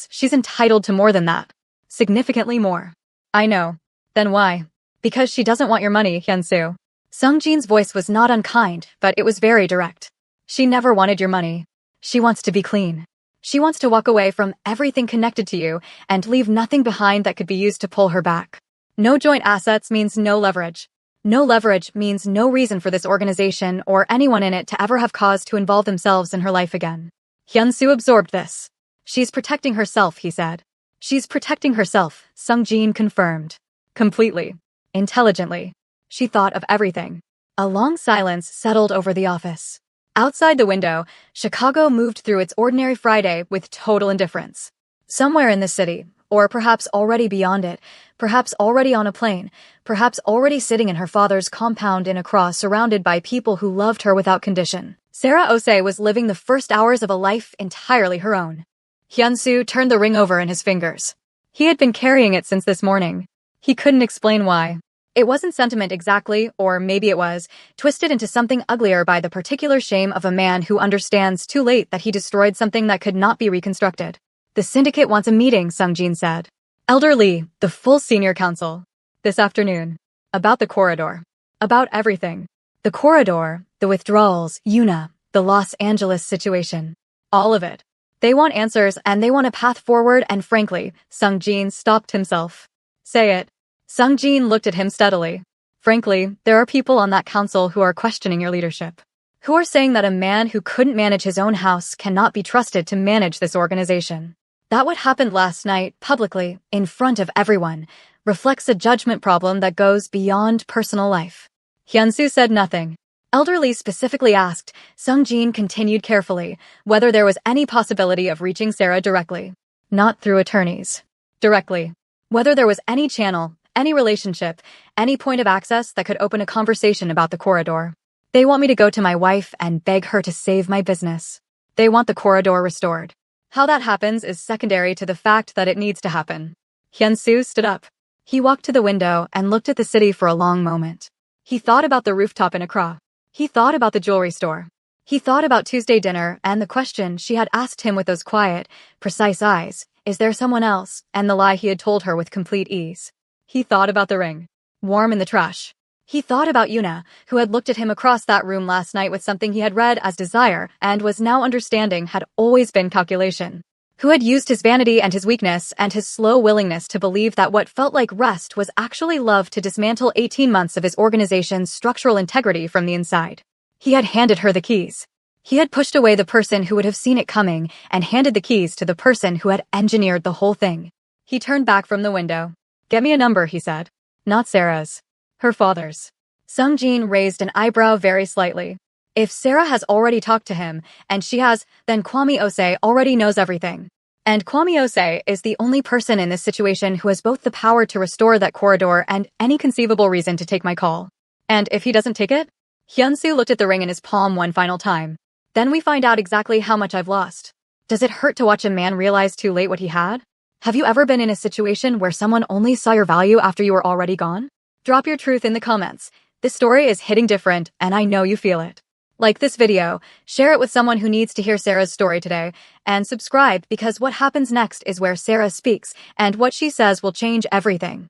She's entitled to more than that. Significantly more. I know. Then why? Because she doesn't want your money, Hyun-soo. Sung Jin's voice was not unkind, but it was very direct. She never wanted your money. She wants to be clean. She wants to walk away from everything connected to you and leave nothing behind that could be used to pull her back. No joint assets means no leverage. No leverage means no reason for this organization or anyone in it to ever have cause to involve themselves in her life again. Hyun-soo absorbed this. She's protecting herself, he said. She's protecting herself, Sung-jin confirmed. Completely. Intelligently. She thought of everything. A long silence settled over the office. Outside the window, Chicago moved through its ordinary Friday with total indifference. Somewhere in the city, or perhaps already beyond it, perhaps already on a plane, perhaps already sitting in her father's compound in Accra surrounded by people who loved her without condition, Sarah Osei was living the first hours of a life entirely her own. Hyun-soo turned the ring over in his fingers. He had been carrying it since this morning. He couldn't explain why. It wasn't sentiment exactly, or maybe it was, twisted into something uglier by the particular shame of a man who understands too late that he destroyed something that could not be reconstructed. The syndicate wants a meeting, Sung-jin said. Elder Lee, the full senior council. This afternoon. About the corridor. About everything. The corridor, the withdrawals, Yuna, the Los Angeles situation. All of it. They want answers and they want a path forward and frankly, Sung-jin stopped himself. Say it. Sung-jin looked at him steadily. Frankly, there are people on that council who are questioning your leadership. Who are saying that a man who couldn't manage his own house cannot be trusted to manage this organization. That what happened last night, publicly, in front of everyone, reflects a judgment problem that goes beyond personal life. Hyun-soo said nothing. Elder Lee specifically asked, Sung-jin continued carefully, whether there was any possibility of reaching Sarah directly. Not through attorneys. Directly. Whether there was any channel, any relationship, any point of access that could open a conversation about the corridor. They want me to go to my wife and beg her to save my business. They want the corridor restored. How that happens is secondary to the fact that it needs to happen. Hyun-soo stood up. He walked to the window and looked at the city for a long moment. He thought about the rooftop in Accra. He thought about the jewelry store. He thought about Tuesday dinner and the question she had asked him with those quiet, precise eyes, is there someone else, and the lie he had told her with complete ease. He thought about the ring. Warm in the trash. He thought about Yuna, who had looked at him across that room last night with something he had read as desire and was now understanding had always been calculation. Who had used his vanity and his weakness and his slow willingness to believe that what felt like rest was actually love to dismantle 18 months of his organization's structural integrity from the inside. He had handed her the keys. He had pushed away the person who would have seen it coming and handed the keys to the person who had engineered the whole thing. He turned back from the window. Get me a number, he said. Not Sarah's. Her father's. Sung-jin raised an eyebrow very slightly. If Sarah has already talked to him, and she has, then Kwame Osei already knows everything. And Kwame Osei is the only person in this situation who has both the power to restore that corridor and any conceivable reason to take my call. And if he doesn't take it? Hyun-soo looked at the ring in his palm one final time. Then we find out exactly how much I've lost. Does it hurt to watch a man realize too late what he had? Have you ever been in a situation where someone only saw your value after you were already gone? Drop your truth in the comments. This story is hitting different, and I know you feel it. Like this video, share it with someone who needs to hear Sarah's story today, and subscribe because what happens next is where Sarah speaks, and what she says will change everything.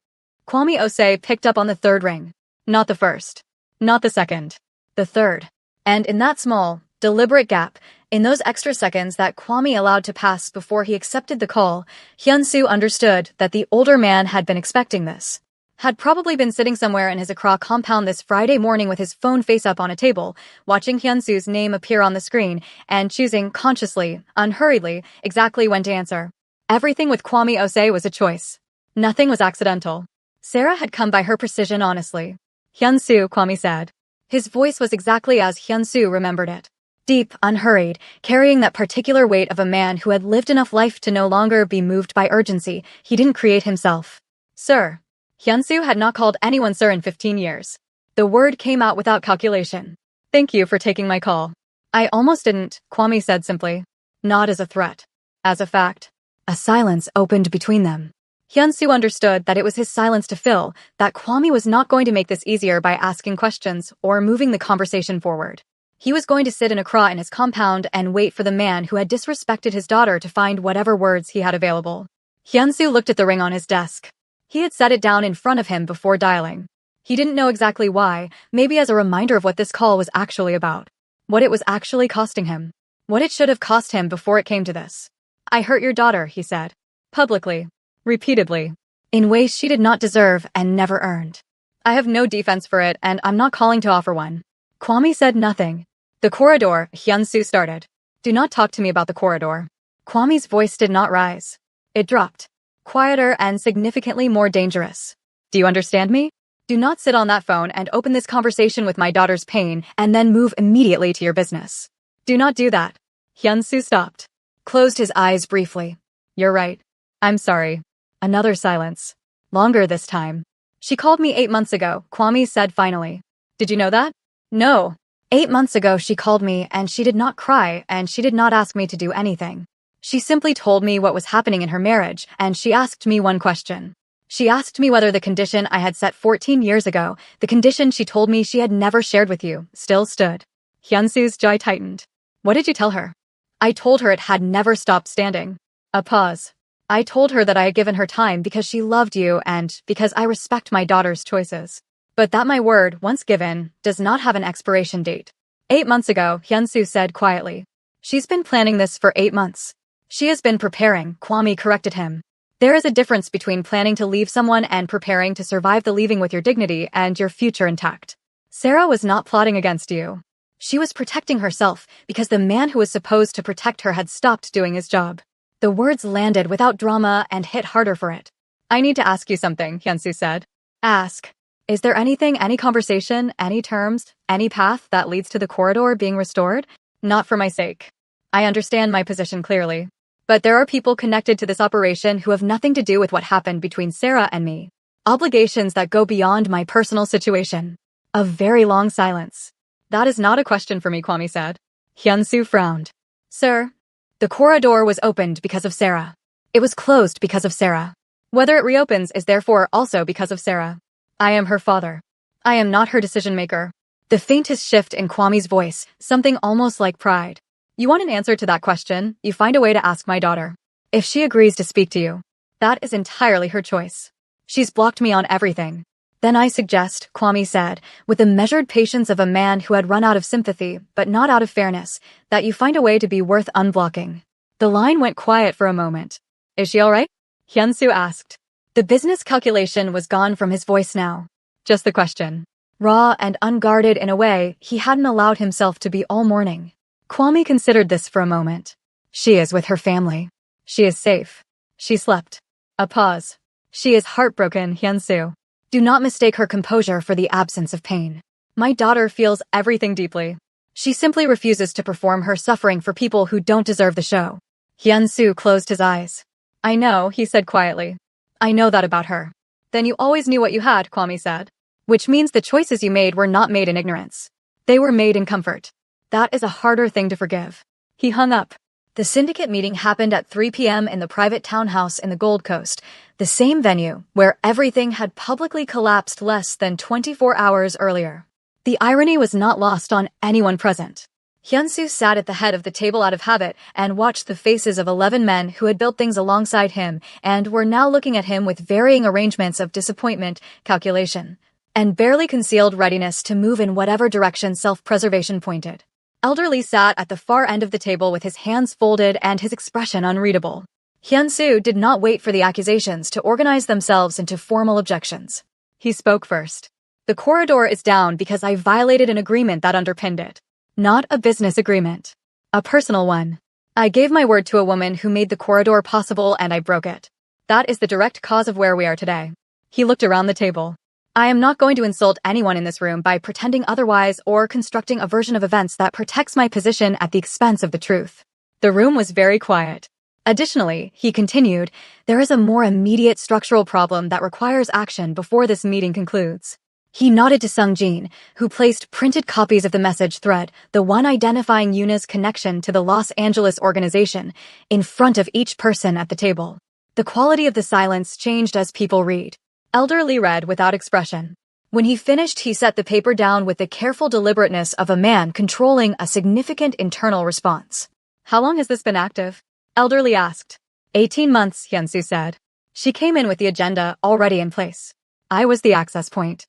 Kwame Osei picked up on the third ring. Not the first. Not the second. The third. And in that small, deliberate gap, in those extra seconds that Kwame allowed to pass before he accepted the call, Hyun-soo understood that the older man had been expecting this. Had probably been sitting somewhere in his Accra compound this Friday morning with his phone face up on a table, watching Hyun-soo's name appear on the screen, and choosing consciously, unhurriedly, exactly when to answer. Everything with Kwame Osei was a choice. Nothing was accidental. Sarah had come by her precision honestly. Hyun-soo, Kwame said. His voice was exactly as Hyun-soo remembered it. Deep, unhurried, carrying that particular weight of a man who had lived enough life to no longer be moved by urgency he didn't create himself. Sir. Hyun-soo had not called anyone sir in 15 years. The word came out without calculation. Thank you for taking my call. I almost didn't, Kwame said simply. Not as a threat. As a fact. A silence opened between them. Hyun-soo understood that it was his silence to fill, that Kwame was not going to make this easier by asking questions or moving the conversation forward. He was going to sit in Accra in his compound and wait for the man who had disrespected his daughter to find whatever words he had available. Hyun-soo looked at the ring on his desk. He had set it down in front of him before dialing. He didn't know exactly why, maybe as a reminder of what this call was actually about. What it was actually costing him. What it should have cost him before it came to this. I hurt your daughter, he said. Publicly. Repeatedly. In ways she did not deserve and never earned. I have no defense for it and I'm not calling to offer one. Kwame said nothing. The corridor, Hyun-soo started. Do not talk to me about the corridor. Kwame's voice did not rise. It dropped. Quieter and significantly more dangerous. Do you understand me? Do not sit on that phone and open this conversation with my daughter's pain and then move immediately to your business. Do not do that. Hyun-soo stopped. Closed his eyes briefly. You're right. I'm sorry. Another silence. Longer this time. She called me 8 months ago, Kwame said finally. Did you know that? No. 8 months ago she called me and she did not cry and she did not ask me to do anything. She simply told me what was happening in her marriage and she asked me one question. She asked me whether the condition I had set 14 years ago, the condition she told me she had never shared with you, still stood. Hyun-soo's jaw tightened. What did you tell her? I told her it had never stopped standing. A pause. I told her that I had given her time because she loved you and because I respect my daughter's choices. But that my word, once given, does not have an expiration date. 8 months ago, Hyun-soo said quietly. She's been planning this for 8 months. She has been preparing, Kwame corrected him. There is a difference between planning to leave someone and preparing to survive the leaving with your dignity and your future intact. Sarah was not plotting against you. She was protecting herself because the man who was supposed to protect her had stopped doing his job. The words landed without drama and hit harder for it. I need to ask you something, Hyun-soo said. Ask. Is there anything, any conversation, any terms, any path that leads to the corridor being restored? Not for my sake. I understand my position clearly. But there are people connected to this operation who have nothing to do with what happened between Sarah and me. Obligations that go beyond my personal situation. A very long silence. That is not a question for me, Kwame said. Hyun-soo frowned. Sir, the corridor was opened because of Sarah. It was closed because of Sarah. Whether it reopens is therefore also because of Sarah. I am her father. I am not her decision-maker. The faintest shift in Kwame's voice, something almost like pride. You want an answer to that question, you find a way to ask my daughter. If she agrees to speak to you, that is entirely her choice. She's blocked me on everything. Then I suggest, Kwame said, with the measured patience of a man who had run out of sympathy, but not out of fairness, that you find a way to be worth unblocking. The line went quiet for a moment. Is she all right? Hyun-soo asked. The business calculation was gone from his voice now. Just the question. Raw and unguarded in a way he hadn't allowed himself to be all morning. Kwame considered this for a moment. She is with her family. She is safe. She slept. A pause. She is heartbroken, Hyun-soo. Do not mistake her composure for the absence of pain. My daughter feels everything deeply. She simply refuses to perform her suffering for people who don't deserve the show. Hyun-soo closed his eyes. I know, he said quietly. I know that about her. Then you always knew what you had, Kwame said. Which means the choices you made were not made in ignorance. They were made in comfort. That is a harder thing to forgive. He hung up. The syndicate meeting happened at 3 p.m. in the private townhouse in the Gold Coast, the same venue where everything had publicly collapsed less than 24 hours earlier. The irony was not lost on anyone present. Hyun-soo sat at the head of the table out of habit and watched the faces of 11 men who had built things alongside him and were now looking at him with varying arrangements of disappointment, calculation, and barely concealed readiness to move in whatever direction self-preservation pointed. Elder Lee sat at the far end of the table with his hands folded and his expression unreadable. Hyun-soo did not wait for the accusations to organize themselves into formal objections. He spoke first. The corridor is down because I violated an agreement that underpinned it. Not a business agreement. A personal one. I gave my word to a woman who made the corridor possible and I broke it. That is the direct cause of where we are today. He looked around the table. I am not going to insult anyone in this room by pretending otherwise or constructing a version of events that protects my position at the expense of the truth. The room was very quiet. Additionally, he continued, there is a more immediate structural problem that requires action before this meeting concludes. He nodded to Sung-jin, who placed printed copies of the message thread, the one identifying Yuna's connection to the Los Angeles organization, in front of each person at the table. The quality of the silence changed as people read. Elder Lee read without expression. When he finished, he set the paper down with the careful deliberateness of a man controlling a significant internal response. How long has this been active? Elder Lee asked. 18 months, Hyun-soo said. She came in with the agenda already in place. I was the access point.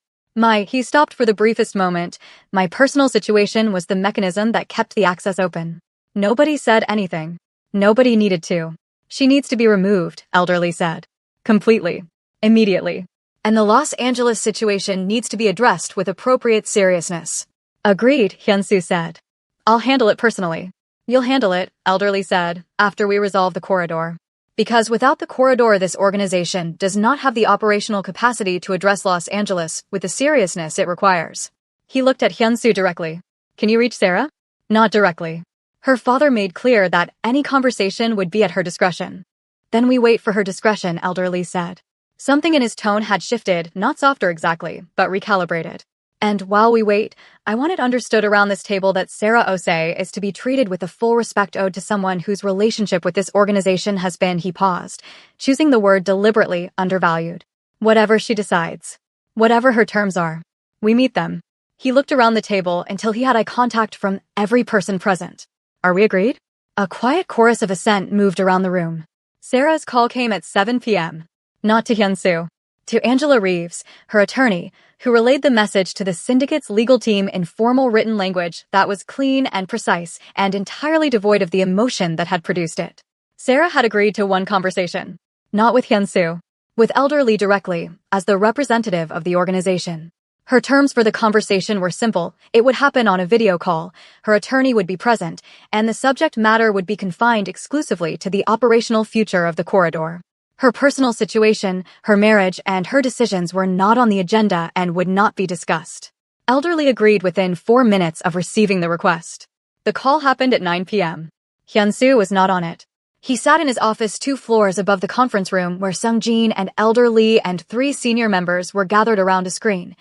He stopped for the briefest moment. My personal situation was the mechanism that kept the access open. Nobody said anything. Nobody needed to. She needs to be removed, Elder Lee said. Completely. Immediately. And the Los Angeles situation needs to be addressed with appropriate seriousness. Agreed, Hyunsu said. I'll handle it personally. You'll handle it, Elderly said, after we resolve the corridor. Because without the corridor, this organization does not have the operational capacity to address Los Angeles with the seriousness it requires. He looked at Hyunsu directly. Can you reach Sarah? Not directly. Her father made clear that any conversation would be at her discretion. Then we wait for her discretion, Elderly said. Something in his tone had shifted, not softer exactly, but recalibrated. And while we wait, I want it understood around this table that Sarah Osei is to be treated with the full respect owed to someone whose relationship with this organization has been, he paused, choosing the word deliberately, undervalued. Whatever she decides. Whatever her terms are. We meet them. He looked around the table until he had eye contact from every person present. Are we agreed? A quiet chorus of assent moved around the room. Sarah's call came at 7 p.m. Not to Hyunsu. To Angela Reeves, her attorney, who relayed the message to the syndicate's legal team in formal written language that was clean and precise and entirely devoid of the emotion that had produced it. Sarah had agreed to one conversation. Not with Hyunsu. With Elderly directly, as the representative of the organization. Her terms for the conversation were simple. It would happen on a video call, her attorney would be present, and the subject matter would be confined exclusively to the operational future of the corridor. Her personal situation, her marriage, and her decisions were not on the agenda and would not be discussed. Elderly agreed within 4 minutes of receiving the request. The call happened at 9 p.m. Hyunsu was not on it. He sat in his office 2 floors above the conference room where Sung-jin and Elderly and 3 senior members were gathered around a screen.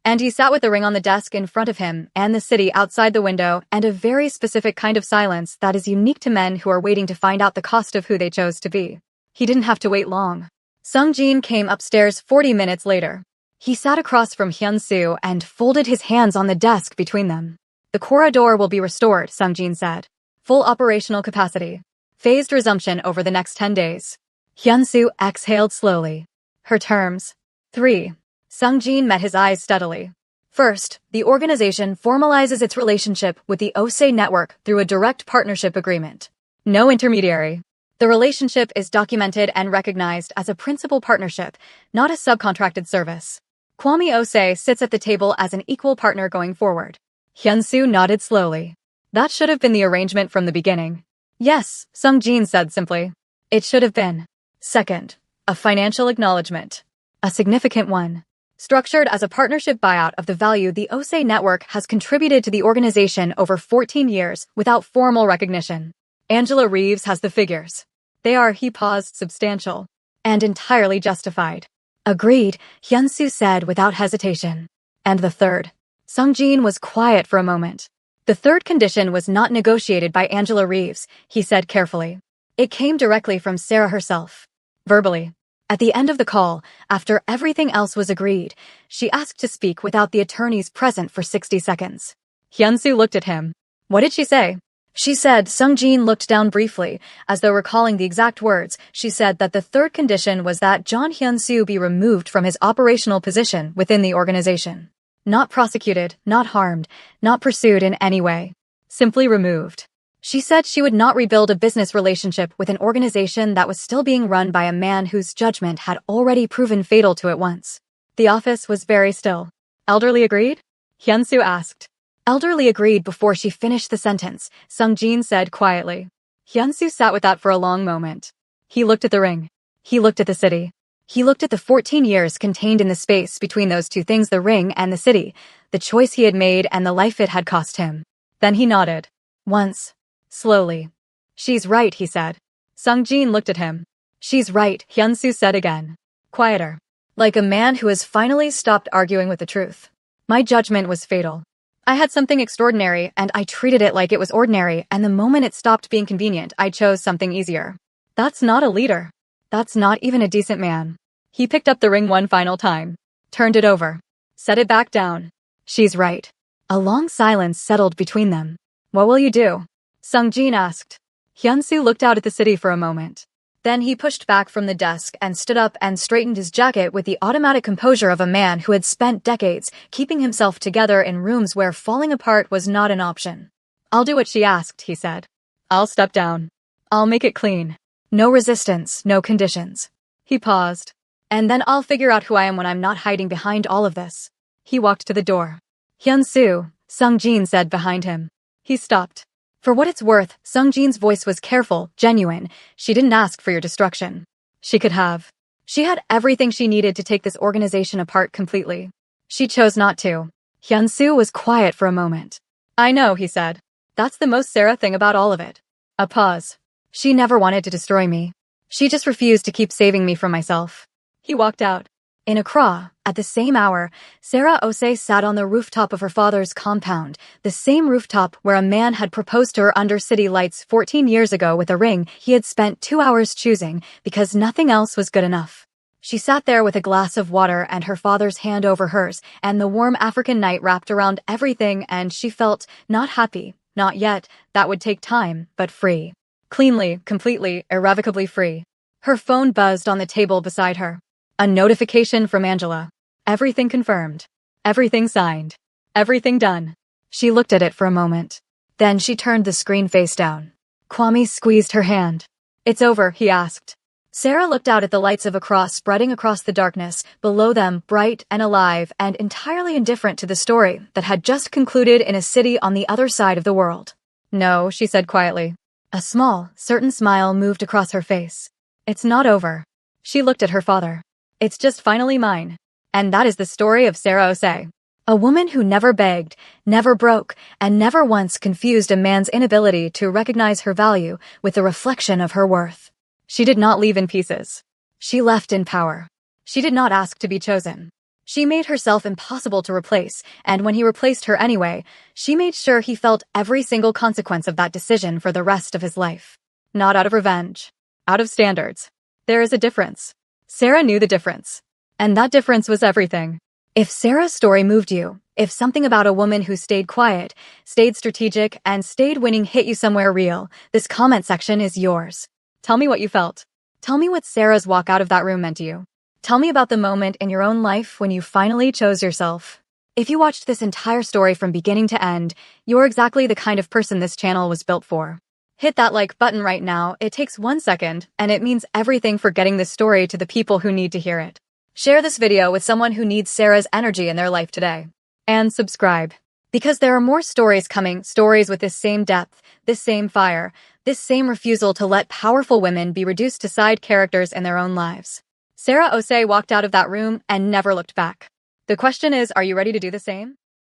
And he sat with the ring on the desk in front of him and the city outside the window and a very specific kind of silence that is unique to men who are waiting to find out the cost of who they chose to be. He didn't have to wait long. Sung-jin came upstairs 40 minutes later. He sat across from Hyunsu and folded his hands on the desk between them. The corridor will be restored, Sung-jin said. Full operational capacity. Phased resumption over the next 10 days. Hyunsu exhaled slowly. Her terms. 3. Sung-jin met his eyes steadily. First, the organization formalizes its relationship with the Osei network through a direct partnership agreement. No intermediary. The relationship is documented and recognized as a principal partnership, not a subcontracted service. Kwame Osei sits at the table as an equal partner going forward. Hyunsu nodded slowly. That should have been the arrangement from the beginning. Yes, Sung-jin said simply. It should have been. Second, a financial acknowledgement. A significant one. Structured as a partnership buyout of the value the Osei network has contributed to the organization over 14 years without formal recognition. Angela Reeves has the figures. They are, he paused, substantial. And entirely justified. Agreed, Hyunsu said without hesitation. And the third. Sung-jin was quiet for a moment. The third condition was not negotiated by Angela Reeves, he said carefully. It came directly from Sarah herself. Verbally. At the end of the call, after everything else was agreed, she asked to speak without the attorneys present for 60 seconds. Hyunsu looked at him. What did she say? She said, Sung-jin looked down briefly, as though recalling the exact words. She said that the third condition was that John Hyunsu be removed from his operational position within the organization. Not prosecuted, not harmed, not pursued in any way. Simply removed. She said she would not rebuild a business relationship with an organization that was still being run by a man whose judgment had already proven fatal to it once. The office was very still. Elderly agreed? Hyunsu asked. Elderly agreed before she finished the sentence, Sung-jin said quietly. Hyunsu sat with that for a long moment. He looked at the ring. He looked at the city. He looked at the 14 years contained in the space between those two things, the ring and the city, the choice he had made and the life it had cost him. Then he nodded. Once. Slowly. She's right, he said. Sung-jin looked at him. She's right, Hyunsu said again. Quieter. Like a man who has finally stopped arguing with the truth. My judgment was fatal. I had something extraordinary, and I treated it like it was ordinary, and the moment it stopped being convenient, I chose something easier. That's not a leader. That's not even a decent man. He picked up the ring one final time. Turned it over. Set it back down. She's right. A long silence settled between them. What will you do? Sung-jin asked. Hyunsu looked out at the city for a moment. Then he pushed back from the desk and stood up and straightened his jacket with the automatic composure of a man who had spent decades keeping himself together in rooms where falling apart was not an option. I'll do what she asked, he said. I'll step down. I'll make it clean. No resistance, no conditions. He paused. And then I'll figure out who I am when I'm not hiding behind all of this. He walked to the door. Hyun-soo, Sung-jin said behind him. He stopped. For what it's worth, Sung-jin's voice was careful, genuine. She didn't ask for your destruction. She could have. She had everything she needed to take this organization apart completely. She chose not to. Hyun-soo was quiet for a moment. I know, he said. That's the most Sarah thing about all of it. A pause. She never wanted to destroy me. She just refused to keep saving me from myself. He walked out. In Accra, at the same hour, Sarah Osei sat on the rooftop of her father's compound, the same rooftop where a man had proposed to her under city lights 14 years ago with a ring he had spent 2 hours choosing because nothing else was good enough. She sat there with a glass of water and her father's hand over hers, and the warm African night wrapped around everything, and she felt not happy, not yet, that would take time, but free. Cleanly, completely, irrevocably free. Her phone buzzed on the table beside her. A notification from Angela. Everything confirmed. Everything signed. Everything done. She looked at it for a moment. Then she turned the screen face down. Kwame squeezed her hand. It's over, he asked. Sarah looked out at the lights of Accra spreading across the darkness, below them bright and alive and entirely indifferent to the story that had just concluded in a city on the other side of the world. No, she said quietly. A small, certain smile moved across her face. It's not over. She looked at her father. It's just finally mine. And that is the story of Sarah Osei. A woman who never begged, never broke, and never once confused a man's inability to recognize her value with the reflection of her worth. She did not leave in pieces. She left in power. She did not ask to be chosen. She made herself impossible to replace, and when he replaced her anyway, she made sure he felt every single consequence of that decision for the rest of his life. Not out of revenge. Out of standards. There is a difference. Sarah knew the difference. And that difference was everything. If Sarah's story moved you, if something about a woman who stayed quiet, stayed strategic, and stayed winning hit you somewhere real, this comment section is yours. Tell me what you felt. Tell me what Sarah's walk out of that room meant to you. Tell me about the moment in your own life when you finally chose yourself. If you watched this entire story from beginning to end, you're exactly the kind of person this channel was built for. Hit that like button right now. It takes 1 second, and it means everything for getting this story to the people who need to hear it. Share this video with someone who needs Sarah's energy in their life today. And subscribe. Because there are more stories coming, stories with this same depth, this same fire, this same refusal to let powerful women be reduced to side characters in their own lives. Sarah Osei walked out of that room and never looked back. The question is, are you ready to do the same?